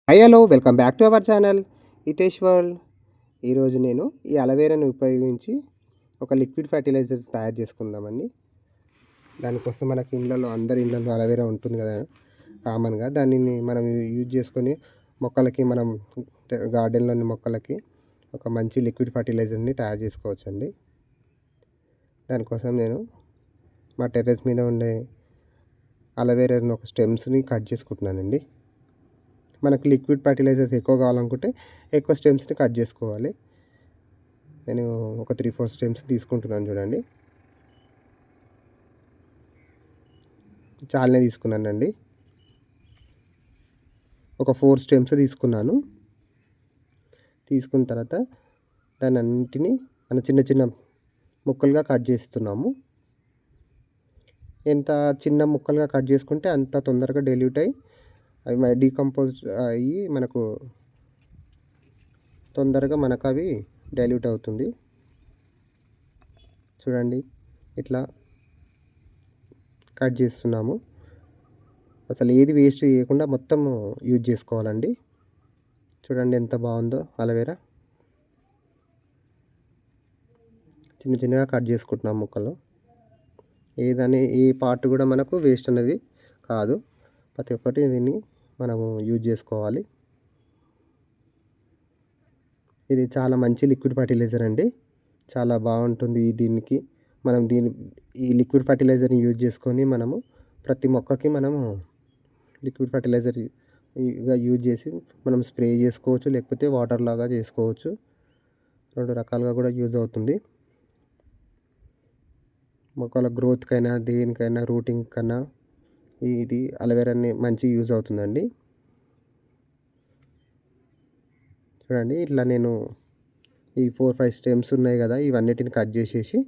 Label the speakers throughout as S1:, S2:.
S1: Hello welcome back to our channel Hitesh world. ఈరోజు నేను ఈ అలోవెరాని ఉపయోగించి ఒక లిక్విడ్ ఫర్టిలైజర్స్ తయారు చేసుకుందామండి. దానికోసం మనకి అందరి ఇళ్ళల్లో అలోవెరా ఉంటుంది కదా కామన్గా. దానిని మనం యూజ్ చేసుకొని మొక్కలకి మనం గార్డెన్లోని మొక్కలకి ఒక మంచి లిక్విడ్ ఫర్టిలైజర్ని తయారు చేసుకోవచ్చండి. దానికోసం నేను మా టెర్రస్ మీద ఉండే అలోవెరాని ఒక స్టెమ్స్ని కట్ చేసుకుంటున్నానండి. మనకు లిక్విడ్ ఫర్టిలైజర్స్ ఎక్కువ కావాలనుకుంటే ఎక్కువ స్టెమ్స్ని కట్ చేసుకోవాలి. నేను ఒక 3-4 స్టెమ్స్ తీసుకుంటున్నాను చూడండి. చాలానే తీసుకున్నానండి. ఒక 4 స్టెమ్స్ తీసుకున్నాను. తీసుకున్న తర్వాత దాన్ని అన్నింటినీ మన చిన్న చిన్న ముక్కలుగా కట్ చేస్తున్నాము. ఎంత చిన్న ముక్కలుగా కట్ చేసుకుంటే అంత తొందరగా డైల్యూట్ అయ్యి అవి డీకంపోజ్ అయ్యి తొందరగా అవి డైల్యూట్ అవుతుంది. చూడండి, ఇట్లా కట్ చేస్తున్నాము. అసలు ఏది వేస్ట్ చేయకుండా మొత్తం యూజ్ చేసుకోవాలండి. చూడండి ఎంత బాగుందో అలోవెరా. చిన్న చిన్నగా కట్ చేసుకుంటున్నాం ముక్కలు. ఏ పార్ట్ కూడా మనకు వేస్ట్ అనేది కాదు. ప్రతి ఒక్కటి దీన్ని మనము యూజ్ చేసుకోవాలి. ఇది చాలా మంచి లిక్విడ్ ఫర్టిలైజర్ అండి. చాలా బాగుంటుంది. దీనికి మనం ఈ లిక్విడ్ ఫర్టిలైజర్ని యూజ్ చేసుకొని మనము ప్రతి మొక్కకి మనము లిక్విడ్ ఫర్టిలైజర్గా యూజ్ చేసి మనం స్ప్రే చేసుకోవచ్చు, లేకపోతే వాటర్ లాగా చేసుకోవచ్చు. 2 రకాలుగా కూడా యూజ్ అవుతుంది. మొక్కల గ్రోత్కైనా దేనికైనా రూటింగ్ కన్నా ఇది అలోవెరాని మంచి యూజ్ అవుతుందండి. చూడండి, ఇట్లా నేను ఈ 4-5 స్టెమ్స్ ఉన్నాయి కదా, ఇవన్నిటిని కట్ చేసేసి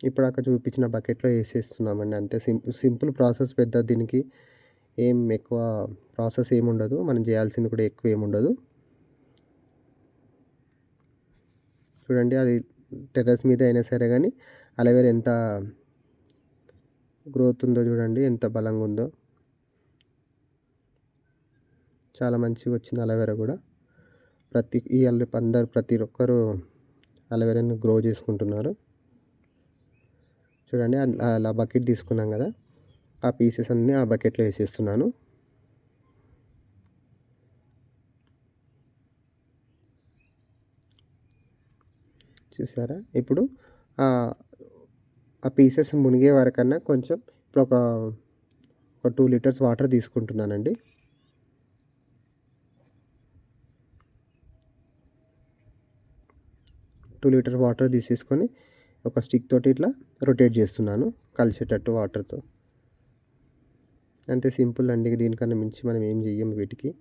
S1: ఇప్పుడు అక్కడ చూపించిన బకెట్లో వేసేస్తున్నామండి. అంతే సింపుల్ ప్రాసెస్. పెద్ద దీనికి ఏం ఎక్కువ ప్రాసెస్ ఏముండదు. మనం చేయాల్సింది కూడా ఎక్కువ ఏముండదు. చూడండి, అది టెర్రస్ మీద అయినా సరే కానీ అలోవెరా ఎంత గ్రోత్ ఉందో చూడండి, ఎంత బలంగా ఉందో. చాలా మంచిగా వచ్చింది అలోవెరా కూడా. ప్రతి ఒక్కరు అలోవెరాని గ్రో చేసుకుంటున్నారు. చూడండి, అలా బకెట్ తీసుకున్నాం కదా, ఆ పీసెస్ అన్నీ ఆ బకెట్లో వేసేస్తున్నాను. చూసారా? ఇప్పుడు ఆ పీసెస్ మునిగే వరకన్నా కొంచెం ఇప్పుడు ఒక 2 లీటర్స్ వాటర్ తీసుకుంటున్నానండి. వాటర్ తీసేసుకొని ఒక స్టిక్ తోటి ఇట్లా రొటేట్ చేస్తున్నాను కలిసేటట్టు వాటర్తో. అంతే సింపుల్ అండి. దీనికన్నా మించి మనం ఏం చెయ్యం వీటికి.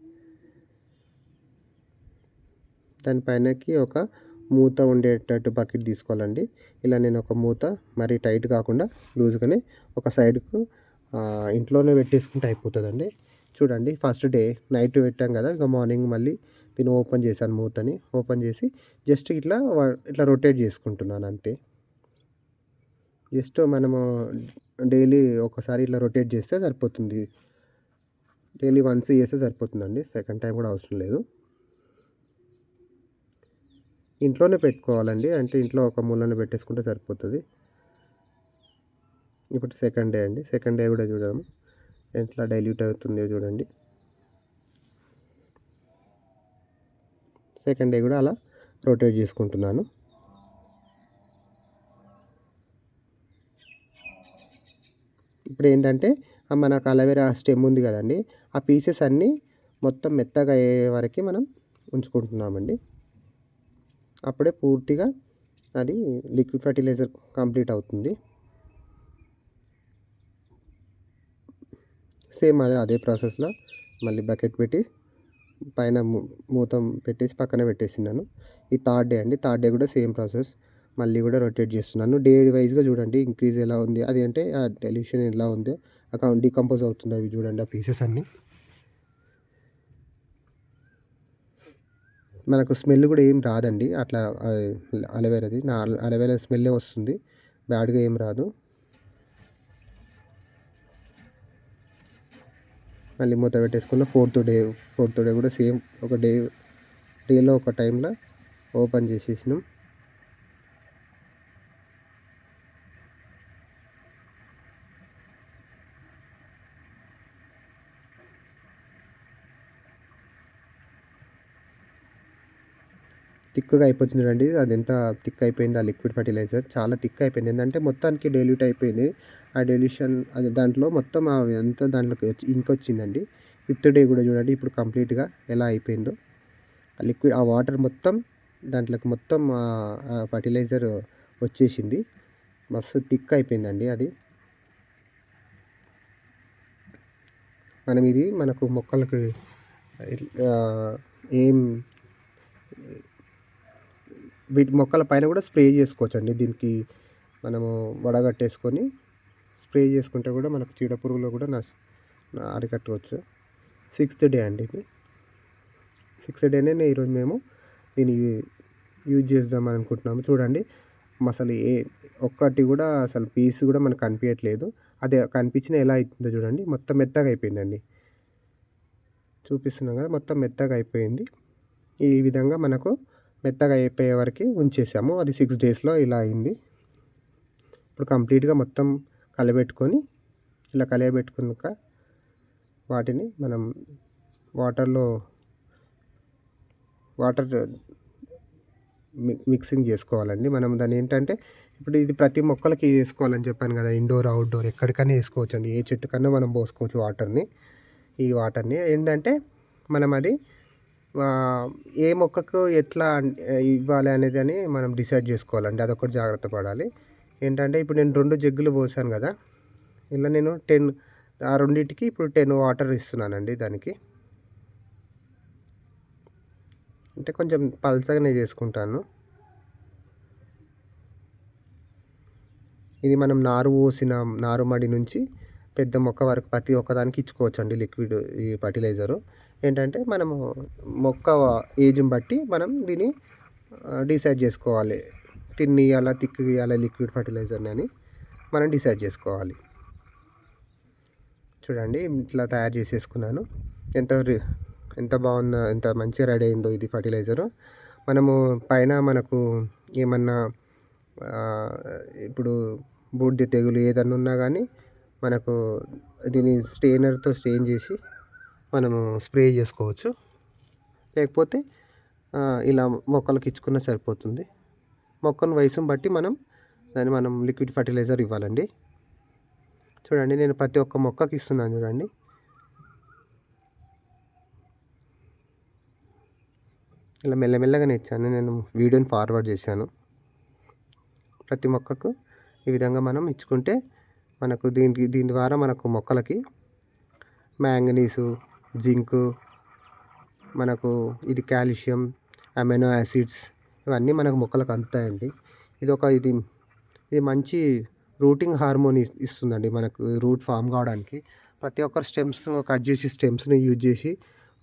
S1: దానిపైనకి ఒక మూత ఉండేటట్టు బకెట్ తీసుకోవాలండి. ఇలా నేను ఒక మూత మరీ టైట్ కాకుండా లూజ్గానే ఒక సైడ్కు ఇంట్లోనే పెట్టేసుకుంటే అయిపోతుందండి. చూడండి, ఫస్ట్ డే నైట్ పెట్టాం కదా, ఇక మార్నింగ్ మళ్ళీ దీన్ని ఓపెన్ చేశాను. మూతని ఓపెన్ చేసి జస్ట్ ఇట్లా రొటేట్ చేసుకుంటున్నాను అంతే. జస్ట్ మనము డైలీ ఒకసారి ఇట్లా రొటేట్ చేస్తే సరిపోతుంది. డైలీ వన్స్ చేస్తే సరిపోతుందండి. సెకండ్ టైం కూడా అవసరం లేదు. ఇంట్లోనే పెట్టుకోవాలండి. అంటే ఇంట్లో ఒక మూలన పెట్టేసుకుంటే సరిపోతుంది. ఇప్పుడు సెకండ్ డే అండి. సెకండ్ డే కూడా చూడము ఎట్లా డైల్యూట్ అవుతుందో చూడండి. సెకండ్ డే కూడా అలా రొటేట్ చేసుకుంటున్నాను. ఇప్పుడు ఏంటంటే మనకు అలోవెరా స్టెమ్ ఉంది కదండి, ఆ పీసెస్ అన్నీ మొత్తం మెత్తగా అయ్యే వరకు మనం ఉంచుకుంటున్నామండి. అప్పుడే పూర్తిగా అది లిక్విడ్ ఫర్టిలైజర్ కంప్లీట్ అవుతుంది. సేమ్ అదే ప్రాసెస్లో మళ్ళీ బకెట్ పెట్టి పైన మూత పెట్టేసి పక్కన పెట్టేసినాను. ఈ థర్డ్ డే అండి. థర్డ్ డే కూడా సేమ్ ప్రాసెస్. మళ్ళీ కూడా రొటేట్ చేస్తున్నాను. డే వైజ్గా చూడండి ఇంక్రీజ్ ఎలా ఉంది, అది అంటే ఆ డైల్యూషన్ ఎలా ఉందో, డీకంపోజ్ అవుతుంది అవి చూడండి, ఆ పీసెస్ అన్నీ. మనకు స్మెల్ కూడా ఏం రాదండి అట్లా అలోవెరాది. అలోవెరా స్మెల్లే వస్తుంది, బ్యాడ్గా ఏం రాదు. మళ్ళీ మూత పెట్టేసుకున్న ఫోర్త్ డే కూడా సేమ్ ఒక డేలో ఒక టైంలో ఓపెన్ చేసేసినాం. థిక్గా అయిపోతుంది చూడండి. అది ఎంత థిక్ అయిపోయింది ఆ లిక్విడ్ ఫర్టిలైజర్, చాలా థిక్ అయిపోయింది. ఏంటంటే మొత్తానికి డైల్యూట్ అయిపోయింది. ఆ డైల్యూషన్ అది దాంట్లో మొత్తం అంతా దాంట్లోకి ఇంకొచ్చిందండి. 5th డే కూడా చూడండి ఇప్పుడు కంప్లీట్గా ఎలా అయిపోయిందో. ఆ లిక్విడ్ ఆ వాటర్ మొత్తం దాంట్లోకి మొత్తం ఫర్టిలైజర్ వచ్చేసింది. మస్తు థిక్ అయిపోయిందండి అది. ఇది మనకు మొక్కలకి ఏం వీటి మొక్కల పైన కూడా స్ప్రే చేసుకోవచ్చండి. దీనికి మనము వడగట్టేసుకొని స్ప్రే చేసుకుంటే కూడా మనకు చీడపురుగులు కూడా అరికట్టవచ్చు. 6th డే అండి ఇది. 6th డేనే ఈరోజు మేము దీన్ని యూజ్ చేద్దామని అనుకుంటున్నాము. చూడండి అసలు ఒక్కటి కూడా అసలు పీస్ కూడా మనకు కనిపించట్లేదు. అదే కనిపించిన ఎలా అవుతుందో చూడండి, మొత్తం మెత్తగా అయిపోయిందండి. చూపిస్తున్నాం కదా, మొత్తం మెత్తగా అయిపోయింది. ఈ విధంగా మనకు మెత్తగా అయిపోయే వరకు ఉంచేసాము. అది 6 డేస్లో ఇలా అయింది. ఇప్పుడు కంప్లీట్గా మొత్తం కలయబెట్టుకున్నాక వాటిని మనం వాటర్ మిక్సింగ్ చేసుకోవాలండి. మనం దాన్ని ఏంటంటే ఇప్పుడు ఇది ప్రతి మొక్కలకి వేసుకోవాలని చెప్పాను కదా, ఇండోర్ అవుట్డోర్ ఎక్కడికైనా వేసుకోవచ్చండి. ఏ చెట్టుకన్నా మనం పోసుకోవచ్చు ఈ వాటర్ని ఏంటంటే మనం అది ఏ మొక్కకు ఎట్లా ఇవ్వాలి అనేది మనం డిసైడ్ చేసుకోవాలండి. అదొకటి జాగ్రత్త పడాలి. ఏంటంటే ఇప్పుడు నేను 2 జగ్గులు పోసాను కదా, ఇలా నేను 10 ఆ రెండింటికి ఇప్పుడు 10 వాటర్ ఇస్తున్నానండి. దానికి అంటే కొంచెం పల్చగానే చేసుకుంటాను. ఇది మనం నారుమడి నుంచి పెద్ద మొక్క వరకు ప్రతి ఒక్కదానికి ఇచ్చుకోవచ్చండి లిక్విడ్ ఈ ఫర్టిలైజరు. ఏంటంటే మనము మొక్క ఏజ్ని బట్టి మనం దీన్ని డిసైడ్ చేసుకోవాలి. తిక్గా ఇవ్వాలా లిక్విడ్ ఫర్టిలైజర్ని అని మనం డిసైడ్ చేసుకోవాలి. చూడండి ఇట్లా తయారు చేసేసుకున్నాను. ఎంత బాగుందో, ఎంత మంచిగా రెడీ అయిందో ఇది ఫర్టిలైజరు. మనము పైన మనకు ఏమన్నా ఇప్పుడు బూడిద తెగులు ఏదన్నా ఉన్నా కానీ మనకు దీన్ని స్ట్రెయినర్తో స్ట్రెయిన్ చేసి మనము స్ప్రే చేసుకోవచ్చు. లేకపోతే ఇలా మొక్కలకి ఇచ్చుకున్నా సరిపోతుంది. మొక్కను వయసును బట్టి మనం లిక్విడ్ ఫర్టిలైజర్ ఇవ్వాలండి. చూడండి నేను ప్రతి ఒక్క మొక్కకి ఇస్తున్నాను చూడండి. ఇలా మెల్లమెల్లగానే ఇచ్చాను. నేను వీడియోని ఫార్వర్డ్ చేశాను. ప్రతి మొక్కకు ఈ విధంగా మనం ఇచ్చుకుంటే మనకు దీని ద్వారా మనకు మొక్కలకి మ్యాంగనీసు, జింకు, మనకు ఇది కాల్షియం, అమైనో యాసిడ్స్ ఇవన్నీ మనకు మొక్కలకు అందుతాయండి. ఇది మంచి రూటింగ్ హార్మోన్ ఇస్తుందండి మనకు రూట్ ఫామ్ కావడానికి. ప్రతి ఒక్కరు కట్ చేసి స్టెమ్స్ని యూజ్ చేసి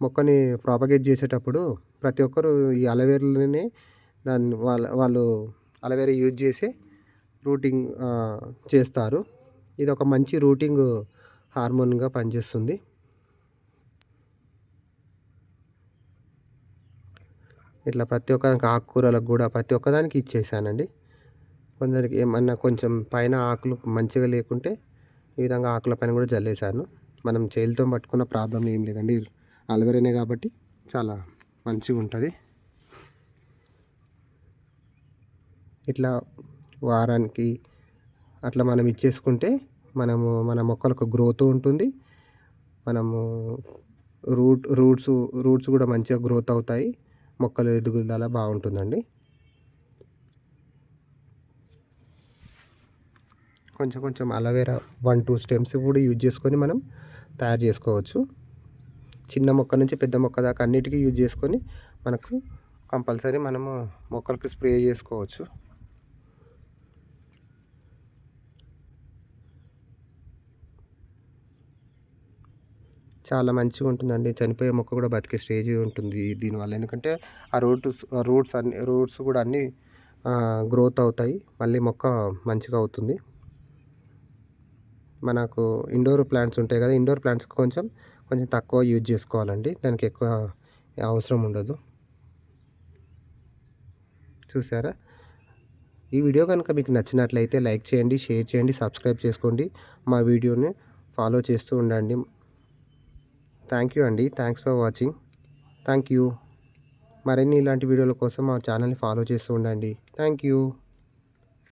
S1: మొక్కని ప్రాపగేట్ చేసేటప్పుడు ప్రతి ఒక్కరు ఈ అలోవేరాలోనే వాళ్ళు అలోవేరా యూజ్ చేసి రూటింగ్ చేస్తారు. ఇది ఒక మంచి రూటింగ్ హార్మోన్గా పనిచేస్తుంది. ఇట్లా ప్రతి ఒక్కరికి ఆకుకూరలకు కూడా ప్రతి ఒక్కదానికి ఇచ్చేసానండి. కొందరికి ఏమన్నా కొంచెం పైన ఆకులు మంచిగా లేకుంటే ఈ విధంగా ఆకుల పైన కూడా జల్లేసాను. మనం చేతితో పట్టుకున్న ప్రాబ్లం ఏం లేదండి, అలోవెరానే కాబట్టి చాలా మంచిగా ఉంటుంది. ఇట్లా వారానికి అట్లా మనం ఇచ్చేసుకుంటే మన మొక్కలకు గ్రోత్ ఉంటుంది. మనము రూట్స్ కూడా మంచిగా గ్రోత్ అవుతాయి. మొక్కలు ఎదుగుదల బాగుంటుందండి. కొంచెం అలోవెరా 1-2 స్టెమ్స్ కూడా యూజ్ చేసుకొని మనం తయారు చేసుకోవచ్చు. చిన్న మొక్క నుంచి పెద్ద మొక్క దాకా అన్నిటికీ యూజ్ చేసుకొని మనకు కంపల్సరీ మనము మొక్కలకు స్ప్రే చేసుకోవచ్చు. చాలా మంచిగా ఉంటుందండి. చనిపోయే మొక్క కూడా బతికే స్టేజ్ ఉంటుంది దీనివల్ల. ఎందుకంటే ఆ రూట్స్ కూడా అన్నీ గ్రోత్ అవుతాయి. మళ్ళీ మొక్క మంచిగా అవుతుంది. మనకు ఇండోర్ ప్లాంట్స్ ఉంటాయి కదా, ఇండోర్ ప్లాంట్స్కి కొంచెం తక్కువ యూజ్ చేసుకోవాలండి. దానికి ఎక్కువ అవసరం ఉండదు. చూసారా? ఈ వీడియో కనుక మీకు నచ్చినట్లయితే లైక్ చేయండి, షేర్ చేయండి, సబ్స్క్రైబ్ చేసుకోండి. మా వీడియోని ఫాలో చేస్తూ ఉండండి. థ్యాంక్ యూ అండి. Thanks for watching. Thank you. మరిన్ని ఇలాంటి వీడియోల కోసం మా ఛానల్ని ఫాలో చేస్తూ ఉండండి. Thank you.